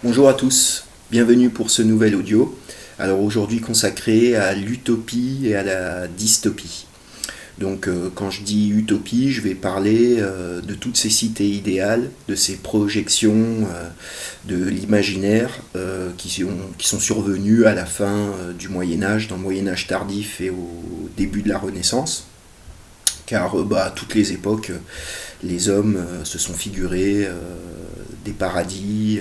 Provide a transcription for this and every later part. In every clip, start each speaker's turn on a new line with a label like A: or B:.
A: Bonjour à tous, bienvenue pour ce nouvel audio. Alors aujourd'hui consacré à l'utopie et à la dystopie. Donc quand je dis utopie, je vais parler de toutes ces cités idéales, de ces projections de l'imaginaire qui sont survenues à la fin du Moyen Âge, dans le Moyen Âge tardif et au début de la Renaissance. Car à toutes les époques, les hommes se sont figurés des paradis,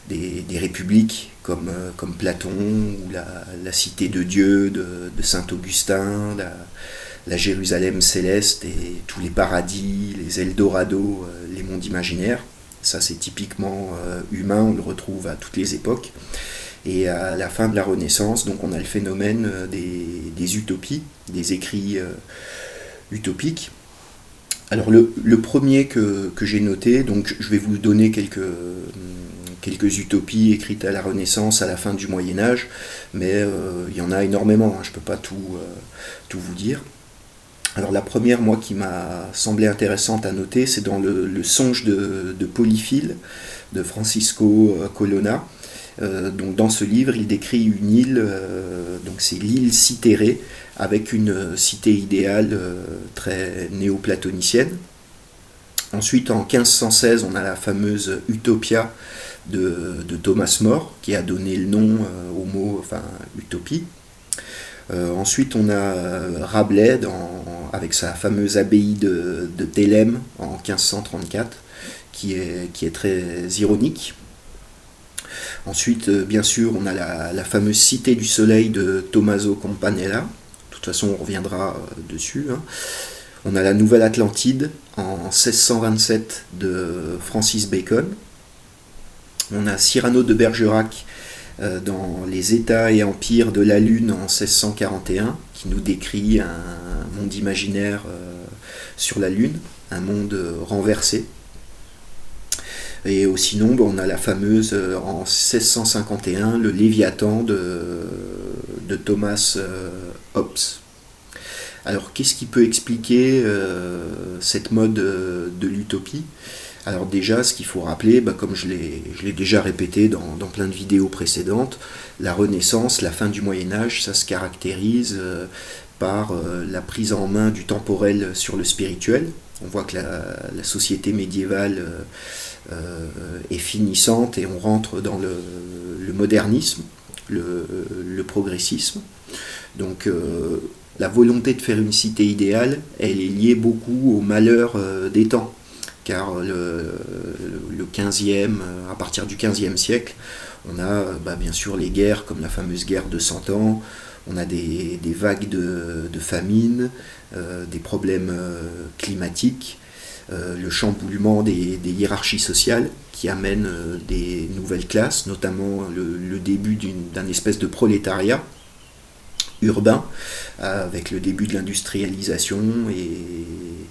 A: des républiques comme Platon, ou la cité de Dieu de Saint-Augustin, la Jérusalem céleste et tous les paradis, les Eldorado, les mondes imaginaires. Ça c'est typiquement humain, on le retrouve à toutes les époques. Et à la fin de la Renaissance, donc on a le phénomène des utopies, des écrits utopiques. Alors le premier que j'ai noté, donc je vais vous donner quelques utopies écrites à la Renaissance, à la fin du Moyen Âge, mais il y en a énormément, je ne peux pas tout vous dire. Alors la première, moi, qui m'a semblé intéressante à noter, c'est dans le Songe de Polyphile de Francisco Colonna. Donc dans ce livre, il décrit une île, donc c'est l'île Cythérée, avec une cité idéale très néoplatonicienne. Ensuite, en 1516, on a la fameuse Utopia de Thomas More, qui a donné le nom au mot, utopie. Ensuite, on a Rabelais avec sa fameuse abbaye de Thélème en 1534, qui est très ironique. Ensuite, bien sûr, on a la fameuse Cité du Soleil de Tommaso Campanella. De toute façon, on reviendra dessus. On a la Nouvelle Atlantide en 1627 de Francis Bacon. On a Cyrano de Bergerac dans Les États et empires de la Lune en 1641, qui nous décrit un monde imaginaire sur la Lune, un monde renversé. Et sinon, on a la fameuse, en 1651, le Léviathan de Thomas Hobbes. Alors, qu'est-ce qui peut expliquer cette mode de l'utopie ? Alors déjà, ce qu'il faut rappeler, comme je l'ai déjà répété dans plein de vidéos précédentes, la Renaissance, la fin du Moyen-Âge, ça se caractérise par la prise en main du temporel sur le spirituel. On voit que la société médiévale est finissante et on rentre dans le modernisme, le progressisme. Donc la volonté de faire une cité idéale, elle est liée beaucoup au malheur des temps. Car le 15e, à partir du 15e siècle, on a bien sûr les guerres comme la fameuse guerre de 100 ans, on a des vagues de famine, des problèmes climatiques, le chamboulement des hiérarchies sociales qui amènent des nouvelles classes, notamment le début d'un espèce de prolétariat urbain, avec le début de l'industrialisation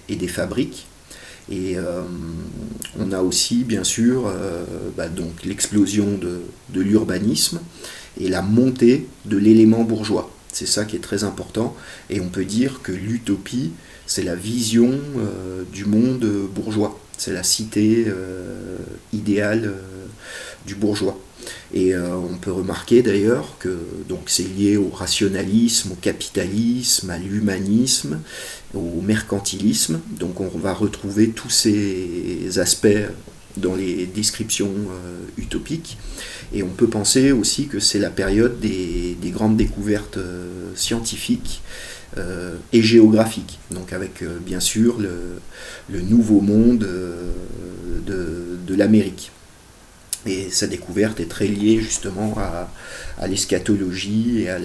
A: et des fabriques. Et on a aussi bien sûr donc l'explosion de l'urbanisme et la montée de l'élément bourgeois. C'est ça qui est très important, et on peut dire que l'utopie, c'est la vision du monde bourgeois, c'est la cité idéale du bourgeois. Et on peut remarquer d'ailleurs que donc c'est lié au rationalisme, au capitalisme, à l'humanisme, au mercantilisme. Donc on va retrouver tous ces aspects dans les descriptions utopiques. Et on peut penser aussi que c'est la période des grandes découvertes scientifiques et géographiques. Donc avec bien sûr le nouveau monde de l'Amérique. Et sa découverte est très liée justement à l'eschatologie et à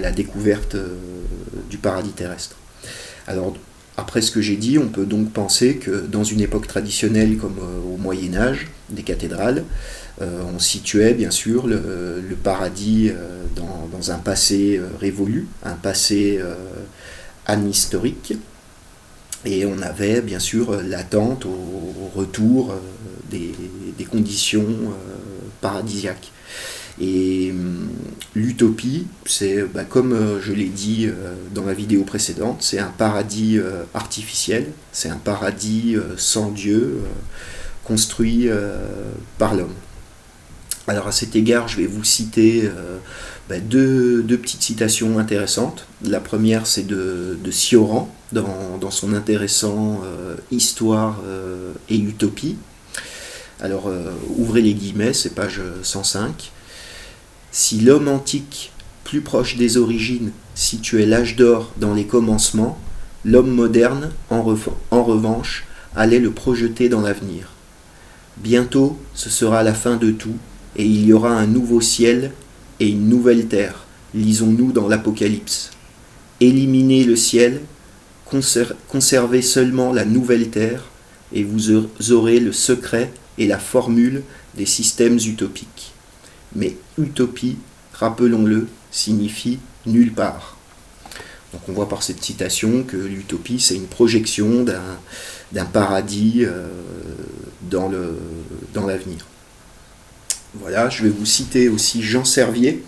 A: la découverte du paradis terrestre. Alors, après ce que j'ai dit, on peut donc penser que dans une époque traditionnelle comme au Moyen-Âge, des cathédrales, on situait bien sûr le paradis dans un passé révolu, un passé anhistorique. Et on avait bien sûr l'attente au retour des conditions paradisiaques. Et l'utopie, c'est, comme je l'ai dit dans la vidéo précédente, c'est un paradis artificiel, c'est un paradis sans Dieu, construit par l'homme. Alors à cet égard, je vais vous citer deux petites citations intéressantes. La première, c'est de Cioran, dans son intéressant Histoire et Utopie. Alors ouvrez les guillemets, c'est page 105. Si l'homme antique, plus proche des origines, situait l'âge d'or dans les commencements, l'homme moderne, en revanche, allait le projeter dans l'avenir. Bientôt, ce sera la fin de tout, et il y aura un nouveau ciel et une nouvelle terre, lisons-nous dans l'Apocalypse. Éliminez le ciel, conservez seulement la nouvelle terre, et vous aurez le secret et la formule des systèmes utopiques. Mais utopie, rappelons-le, signifie nulle part. Donc on voit par cette citation que l'utopie, c'est une projection d'un paradis dans l'avenir. Voilà, je vais vous citer aussi Jean Servier,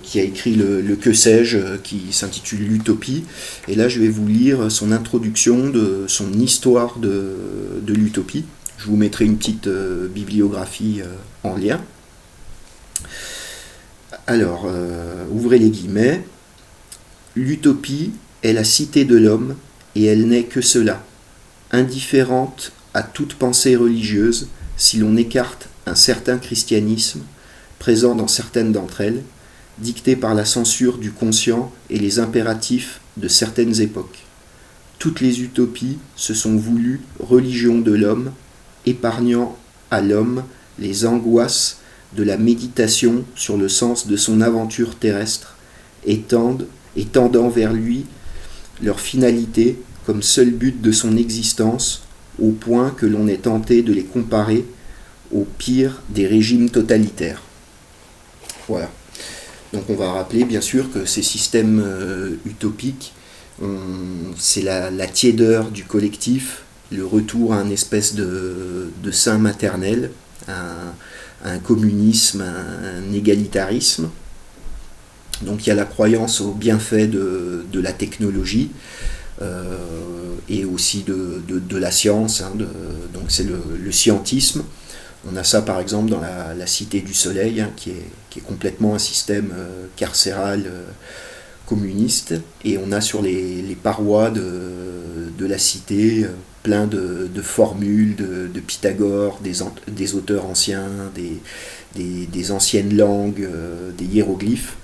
A: qui a écrit le Que sais-je, qui s'intitule L'Utopie. Et là, je vais vous lire son introduction de son histoire de l'utopie. Je vous mettrai une petite bibliographie en lien. Alors, ouvrez les guillemets. L'utopie est la cité de l'homme, et elle n'est que cela, indifférente à toute pensée religieuse, si l'on écarte un certain christianisme, présent dans certaines d'entre elles, dicté par la censure du conscient et les impératifs de certaines époques. Toutes les utopies se sont voulues religion de l'homme, épargnant à l'homme les angoisses de la méditation sur le sens de son aventure terrestre, et tendant vers lui leur finalité comme seul but de son existence, au point que l'on est tenté de les comparer au pire des régimes totalitaires. Voilà. Donc on va rappeler bien sûr que ces systèmes utopiques, c'est la tiédeur du collectif, le retour à une espèce de sein maternel, un communisme, un égalitarisme. Donc il y a la croyance au bienfait de la technologie et aussi de la science, donc c'est le scientisme. On a ça par exemple dans la Cité du Soleil, qui est complètement un système carcéral communiste, et on a sur les parois de la cité plein de formules de Pythagore, des auteurs anciens, des anciennes langues, des hiéroglyphes.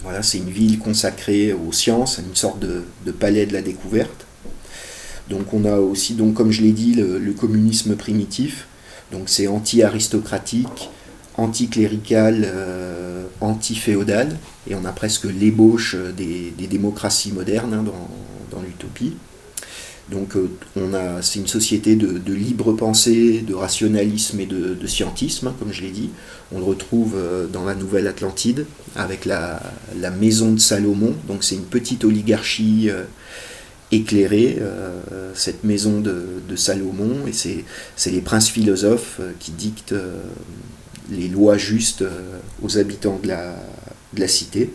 A: Voilà, c'est une ville consacrée aux sciences, une sorte de palais de la découverte. Donc on a aussi, donc, comme je l'ai dit, le communisme primitif. Donc c'est anti-aristocratique, anti-clérical, anti-féodal, et on a presque l'ébauche des démocraties modernes dans l'utopie. Donc c'est une société de libre pensée, de rationalisme et de scientisme, comme je l'ai dit. On le retrouve dans la Nouvelle Atlantide, avec la maison de Salomon. Donc c'est une petite oligarchie éclairée, cette maison de Salomon, et c'est les princes philosophes qui dictent les lois justes aux habitants de la cité.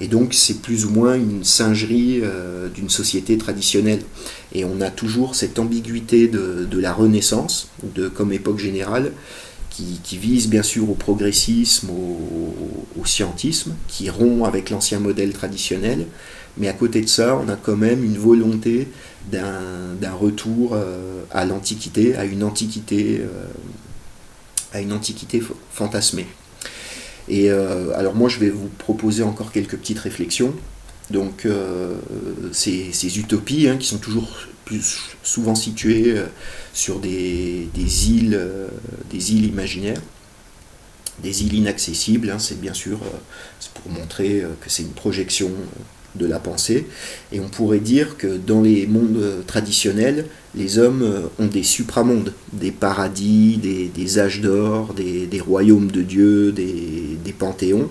A: Et donc c'est plus ou moins une singerie d'une société traditionnelle. Et on a toujours cette ambiguïté de la Renaissance, comme époque générale, qui vise bien sûr au progressisme, au scientisme, qui rompt avec l'ancien modèle traditionnel. Mais à côté de ça, on a quand même une volonté d'un retour à l'Antiquité, à une Antiquité fantasmée. Et alors moi, je vais vous proposer encore quelques petites réflexions. Donc ces utopies, qui sont toujours plus souvent situées sur des îles imaginaires, des îles inaccessibles, c'est bien sûr c'est pour montrer que c'est une projection de la pensée. Et on pourrait dire que dans les mondes traditionnels, les hommes ont des supramondes, des paradis, des âges d'or, des royaumes de Dieu, des panthéons.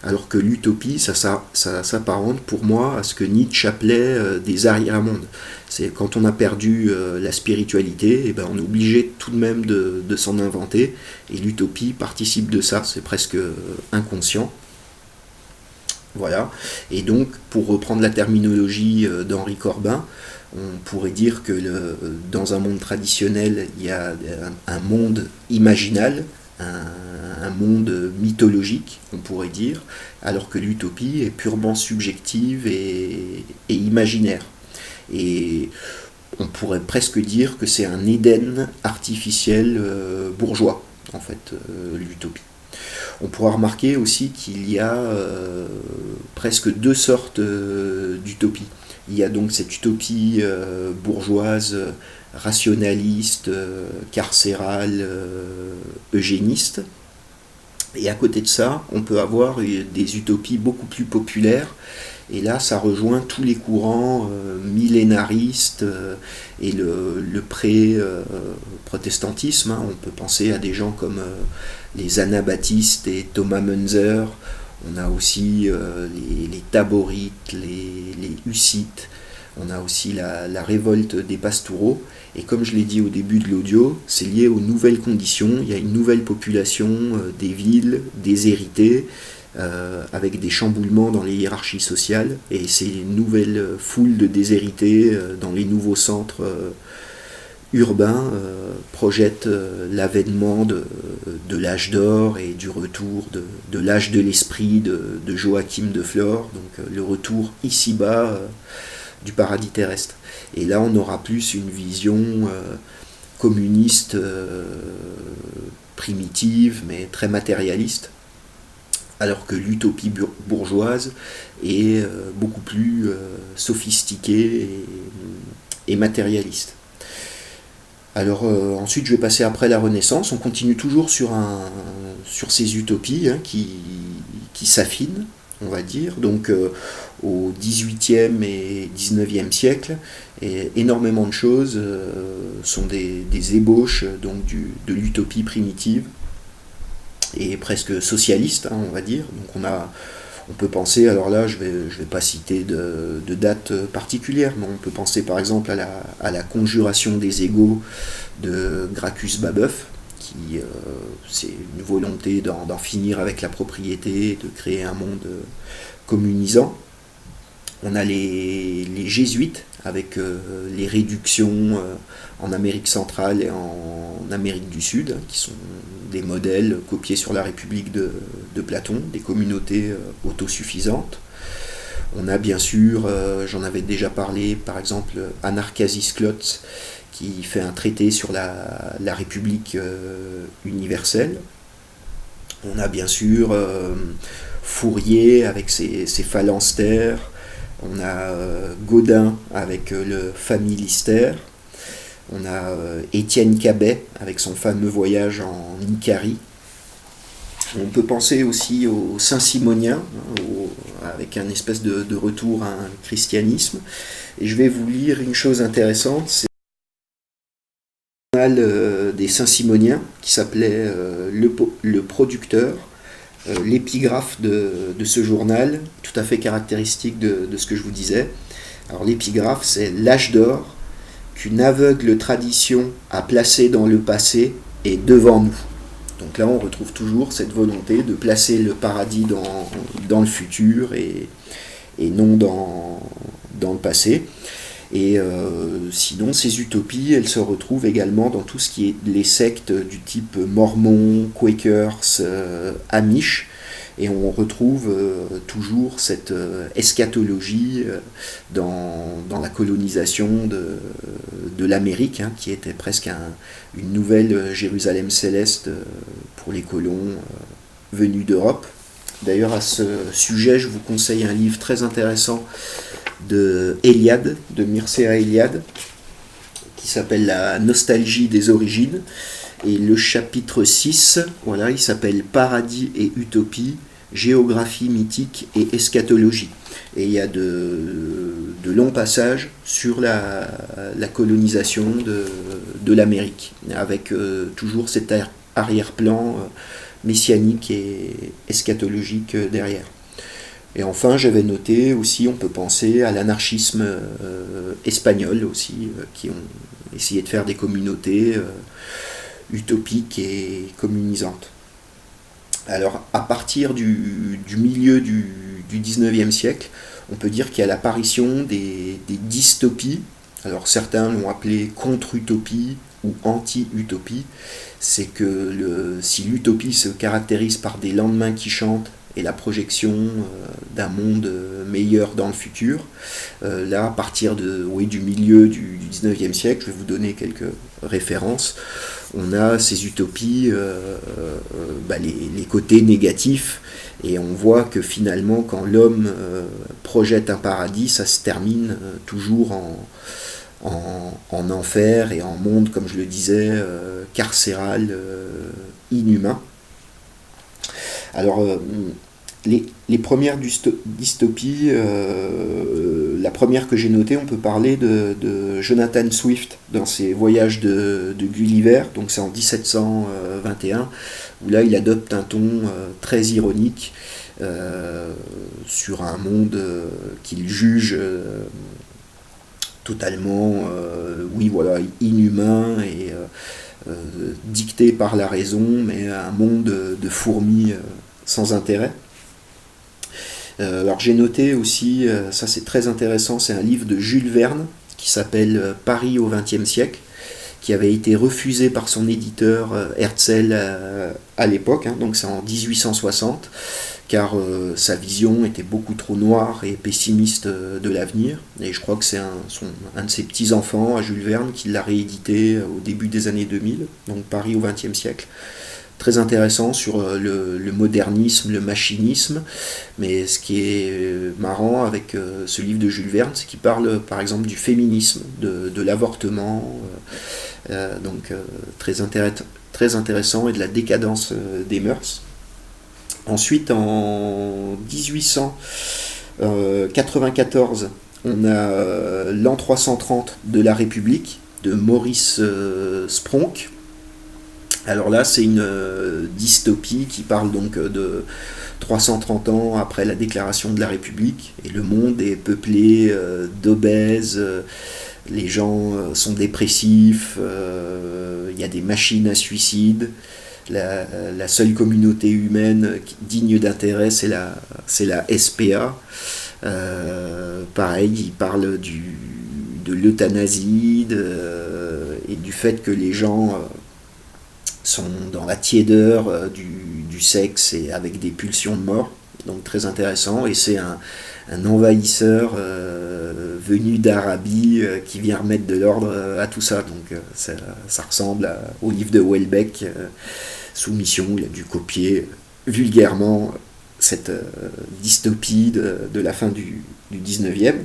A: Alors que l'utopie, ça s'apparente pour moi à ce que Nietzsche appelait des arrière-mondes. C'est quand on a perdu la spiritualité, et ben on est obligé tout de même de s'en inventer, et l'utopie participe de ça, c'est presque inconscient. Voilà. Et donc, pour reprendre la terminologie d'Henri Corbin, on pourrait dire que dans un monde traditionnel, il y a un monde imaginal, un un monde mythologique, on pourrait dire, alors que l'utopie est purement subjective et imaginaire. Et on pourrait presque dire que c'est un Éden artificiel bourgeois, en fait, l'utopie. On pourra remarquer aussi qu'il y a presque deux sortes d'utopie. Il y a donc cette utopie bourgeoise, rationaliste, carcérale, eugéniste. Et à côté de ça, on peut avoir des utopies beaucoup plus populaires. Et là, ça rejoint tous les courants millénaristes et le pré-protestantisme. On peut penser à des gens comme les anabaptistes et Thomas Munzer. On a aussi les taborites, les hussites. On a aussi la révolte des pastoureaux. Et comme je l'ai dit au début de l'audio, c'est lié aux nouvelles conditions. Il y a une nouvelle population des villes déshéritées, avec des chamboulements dans les hiérarchies sociales. Et ces nouvelles foules de déshérités dans les nouveaux centres urbains projettent l'avènement de l'âge d'or et du retour de l'âge de l'esprit de Joachim de Flore, donc le retour ici-bas du paradis terrestre. Et là, on aura plus une vision communiste primitive, mais très matérialiste, alors que l'utopie bourgeoise est beaucoup plus sophistiquée et matérialiste. Alors ensuite, je vais passer après la Renaissance. On continue toujours sur ces utopies qui s'affinent, on va dire. Donc au XVIIIe et XIXe siècle, et énormément de choses sont des ébauches donc, de l'utopie primitive et presque socialiste, on va dire. Donc on peut penser, alors là je vais pas citer de date particulière, mais on peut penser par exemple à la conjuration des égaux de Gracchus Babeuf, qui c'est une volonté d'en finir avec la propriété, de créer un monde communisant. On a les jésuites avec les réductions en Amérique centrale et en Amérique du Sud, qui sont des modèles copiés sur la République de Platon, des communautés autosuffisantes. On a bien sûr, j'en avais déjà parlé, par exemple Anarchasis Klotz, qui fait un traité sur la République universelle. On a bien sûr Fourier avec ses phalanstères. On a Gaudin avec le familistère. On a Étienne Cabet avec son fameux voyage en Icarie. On peut penser aussi aux Saint-Simoniens, avec un espèce de retour à un christianisme. Et je vais vous lire une chose intéressante, c'est le journal des Saint-Simoniens qui s'appelait Le Producteur. L'épigraphe de ce journal, tout à fait caractéristique de ce que je vous disais. Alors l'épigraphe, c'est l'âge d'or qu'une aveugle tradition a placé dans le passé et devant nous. Donc là, on retrouve toujours cette volonté de placer le paradis dans le futur et non dans le passé. Et sinon, ces utopies, elles se retrouvent également dans tout ce qui est les sectes du type mormon, quakers, amish. Et on retrouve toujours cette eschatologie dans la colonisation de l'Amérique, qui était presque une nouvelle Jérusalem céleste pour les colons venus d'Europe. D'ailleurs, à ce sujet, je vous conseille un livre très intéressant de Eliade, de Mircea Eliade, qui s'appelle La nostalgie des origines. Et le chapitre 6, voilà, il s'appelle Paradis et utopie, géographie mythique et eschatologie. Et il y a de longs passages sur la colonisation de l'Amérique, avec toujours cet arrière-plan messianique et eschatologique derrière. Et enfin, j'avais noté aussi, on peut penser à l'anarchisme espagnol aussi, qui ont essayé de faire des communautés utopiques et communisantes. Alors, à partir du milieu du 19e siècle, on peut dire qu'il y a l'apparition des dystopies Alors certains l'ont appelé contre-utopie ou anti-utopie. C'est que si l'utopie se caractérise par des lendemains qui chantent et la projection d'un monde meilleur dans le futur, là, à partir du milieu du 19e siècle, je vais vous donner quelques références, on a ces utopies, les côtés négatifs, et on voit que finalement, quand l'homme projette un paradis, ça se termine toujours en enfer et en monde, comme je le disais, carcéral, inhumain. Alors, les premières dystopies, la première que j'ai notée, on peut parler de Jonathan Swift dans ses voyages de Gulliver, donc c'est en 1721, où là il adopte un ton très ironique sur un monde qu'il juge totalement inhumain et dicté par la raison, mais un monde de fourmis sans intérêt. Alors j'ai noté aussi, ça c'est très intéressant, c'est un livre de Jules Verne qui s'appelle Paris au XXe siècle, qui avait été refusé par son éditeur Herzl à l'époque, donc c'est en 1860, car sa vision était beaucoup trop noire et pessimiste de l'avenir, et je crois que c'est un de ses petits-enfants, à Jules Verne, qui l'a réédité au début des années 2000, donc Paris au XXe siècle. Très intéressant sur le modernisme, le machinisme, mais ce qui est marrant avec ce livre de Jules Verne, c'est qu'il parle par exemple du féminisme, de l'avortement, très intéressant, et de la décadence des mœurs. Ensuite, en 1894, on a l'an 330 de la République, de Maurice Spronck. Alors là, c'est une dystopie qui parle donc de 330 ans après la déclaration de la République, et le monde est peuplé d'obèses, les gens sont dépressifs, il y a des machines à suicide, la seule communauté humaine digne d'intérêt, c'est la SPA. Pareil, il parle de l'euthanasie et du fait que les gens sont dans la tiédeur du sexe et avec des pulsions de mort. Donc très intéressant, et c'est un envahisseur venu d'Arabie qui vient remettre de l'ordre à tout ça. Donc ça ressemble au livre de Houellebecq, Soumission. Il a dû copier vulgairement cette dystopie de la fin du 19e.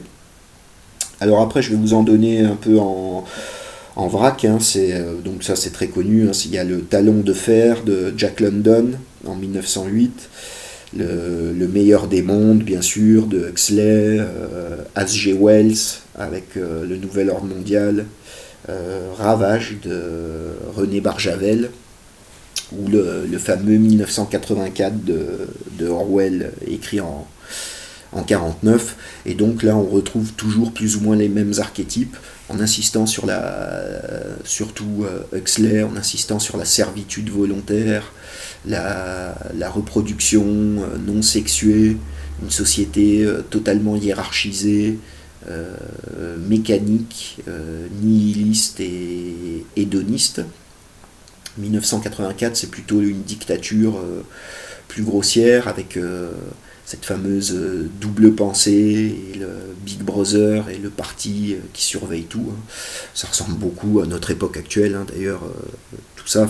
A: Alors après, je vais vous en donner un peu en vrac, donc ça c'est très connu, il y a le Talon de fer de Jack London en 1908, le meilleur des mondes bien sûr de Huxley, H.G. Wells avec le Nouvel Ordre Mondial, Ravage de René Barjavel, ou le fameux 1984 de Orwell, écrit en 49, et donc là on retrouve toujours plus ou moins les mêmes archétypes, en insistant sur surtout Huxley, en insistant sur la servitude volontaire, la reproduction non sexuée, une société totalement hiérarchisée, mécanique, nihiliste et hédoniste. 1984, c'est plutôt une dictature plus grossière, avec cette fameuse double pensée, et le Big Brother et le parti qui surveille tout. Ça ressemble beaucoup à notre époque actuelle, d'ailleurs, tout ça,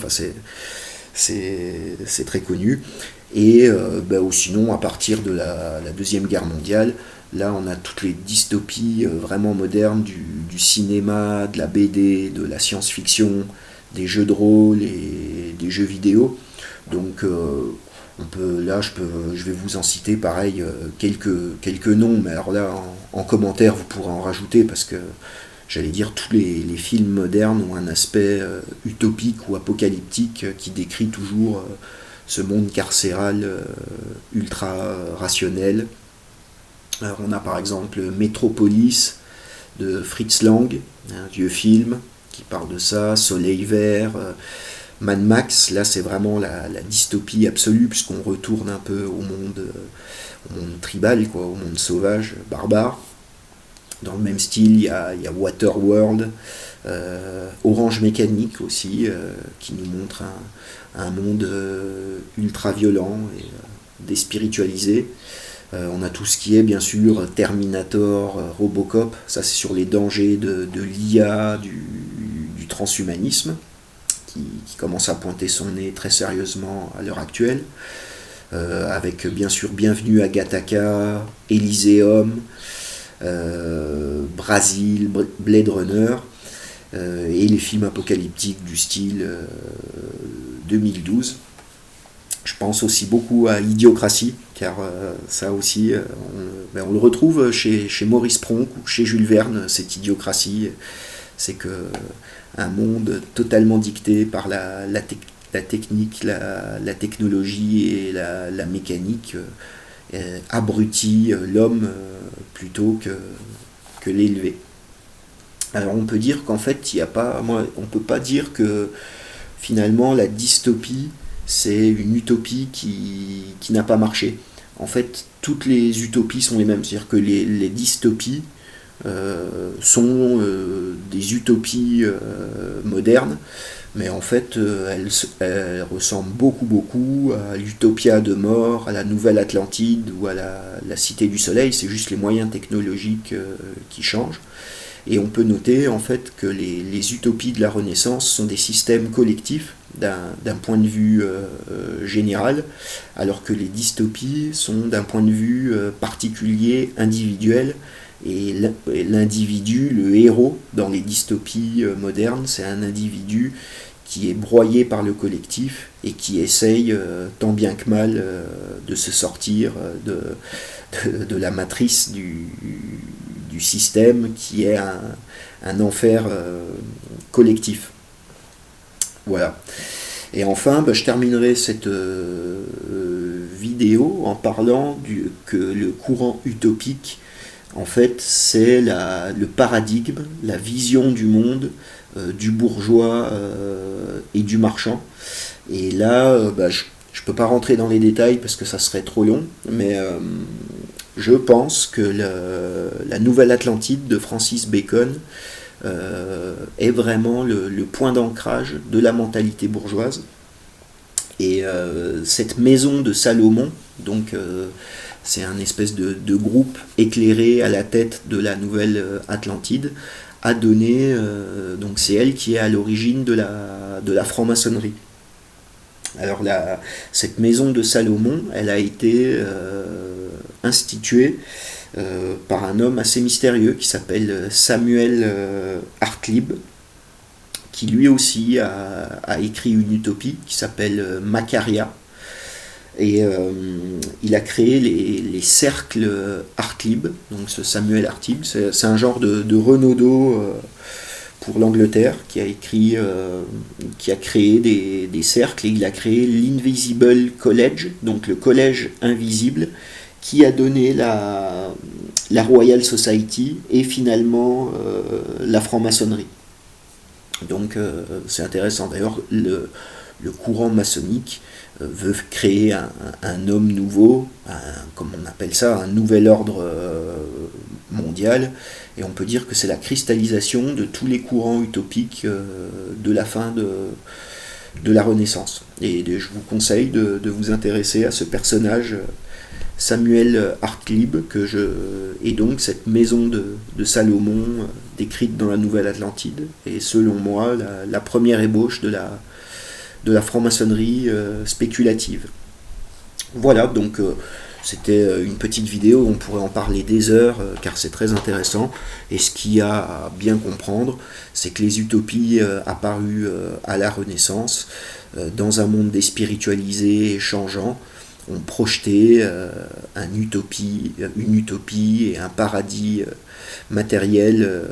A: c'est très connu. Et ou sinon, à partir de la Deuxième Guerre mondiale, là on a toutes les dystopies vraiment modernes du cinéma, de la BD, de la science-fiction, des jeux de rôle et des jeux vidéo. Donc je vais vous en citer pareil quelques noms, mais alors là en commentaire vous pourrez en rajouter, parce que j'allais dire tous les films modernes ont un aspect utopique ou apocalyptique qui décrit toujours ce monde carcéral ultra rationnel. Alors on a par exemple Metropolis de Fritz Lang, un vieux film qui parle de ça, Soleil Vert, Mad Max, là c'est vraiment la dystopie absolue, puisqu'on retourne un peu au monde tribal, au monde sauvage, barbare. Dans le même style, il y a Waterworld, Orange Mécanique aussi, qui nous montre un monde ultra violent et déspiritualisé. On a tout ce qui est bien sûr Terminator, Robocop, ça c'est sur les dangers de l'IA, du transhumanisme, qui commence à pointer son nez très sérieusement à l'heure actuelle, avec bien sûr Bienvenue à Gattaca, Elysium, Brasil, Blade Runner, et les films apocalyptiques du style 2012. Je pense aussi beaucoup à Idiocratie, car ça aussi, on le retrouve chez Maurice Pronk ou chez Jules Verne, cette idiocratie. C'est que un monde totalement dicté par la technique, la technologie et la mécanique abrutit l'homme plutôt que l'élever. Alors on peut dire qu'en fait, on ne peut pas dire que finalement la dystopie c'est une utopie qui n'a pas marché. En fait, toutes les utopies sont les mêmes. C'est-à-dire que les dystopies sont des utopies modernes, mais en fait, elles ressemblent beaucoup à l'Utopia de mort, à la Nouvelle Atlantide ou à la Cité du Soleil. C'est juste les moyens technologiques qui changent. Et on peut noter en fait que les utopies de la Renaissance sont des systèmes collectifs d'un point de vue général, alors que les dystopies sont d'un point de vue particulier, individuel, et l'individu, le héros dans les dystopies modernes, c'est un individu qui est broyé par le collectif et qui essaye tant bien que mal de se sortir de la matrice du système qui est un enfer collectif. Voilà. Et enfin, je terminerai cette vidéo en parlant que le courant utopique, en fait, c'est le paradigme, la vision du monde du bourgeois et du marchand. Et là, je ne peux pas rentrer dans les détails parce que ça serait trop long, mais je pense que la Nouvelle Atlantide de Francis Bacon est vraiment le point d'ancrage de la mentalité bourgeoise. Et cette maison de Salomon, donc c'est un espèce de groupe éclairé à la tête de la Nouvelle Atlantide, a donné, donc c'est elle qui est à l'origine de la franc-maçonnerie. Alors cette maison de Salomon, elle a été instituée par un homme assez mystérieux qui s'appelle Samuel Hartlib, qui lui aussi a écrit une utopie qui s'appelle Macaria. Et il a créé les cercles Hartlib, donc ce Samuel Hartlib, c'est un genre de Renaudot pour l'Angleterre, qui a créé des cercles, et il a créé l'Invisible College, donc le collège invisible, qui a donné la Royal Society et finalement la franc-maçonnerie. Donc c'est intéressant. D'ailleurs, le courant maçonnique veut créer un homme nouveau, comme on appelle ça, un nouvel ordre mondial, et on peut dire que c'est la cristallisation de tous les courants utopiques de la fin de la Renaissance. Et je vous conseille de vous intéresser à ce personnage Samuel Hartlib, et donc cette maison de Salomon décrite dans la Nouvelle Atlantide, et selon moi la première ébauche de la franc-maçonnerie spéculative. Voilà, donc c'était une petite vidéo, on pourrait en parler des heures, car c'est très intéressant, et ce qu'il y a à bien comprendre, c'est que les utopies apparues à la Renaissance, dans un monde déspiritualisé et changeant, ont projeté une utopie et un paradis matériel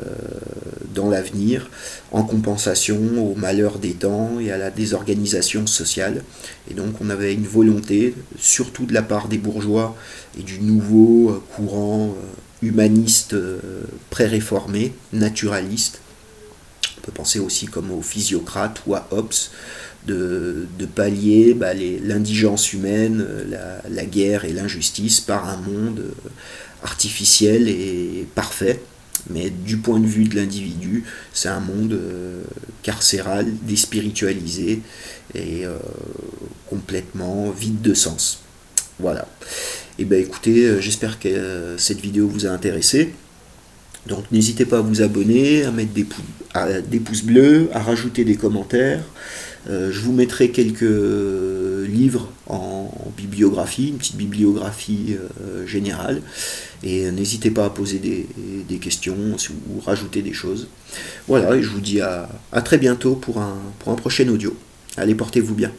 A: dans l'avenir, en compensation au malheur des temps et à la désorganisation sociale. Et donc on avait une volonté, surtout de la part des bourgeois et du nouveau courant humaniste pré-réformé, naturaliste. On peut penser aussi comme aux physiocrates ou à Hobbes, de pallier l'indigence humaine, la guerre et l'injustice par un monde artificiel et parfait, Mais du point de vue de l'individu, c'est un monde carcéral, déspiritualisé et complètement vide de sens. Voilà. Et ben écoutez, j'espère que cette vidéo vous a intéressé. Donc n'hésitez pas à vous abonner, à mettre des pouces bleus, à rajouter des commentaires. Je vous mettrai quelques livres en bibliographie, une petite bibliographie générale. Et n'hésitez pas à poser des questions ou rajouter des choses. Voilà, et je vous dis à très bientôt pour un prochain audio. Allez, portez-vous bien.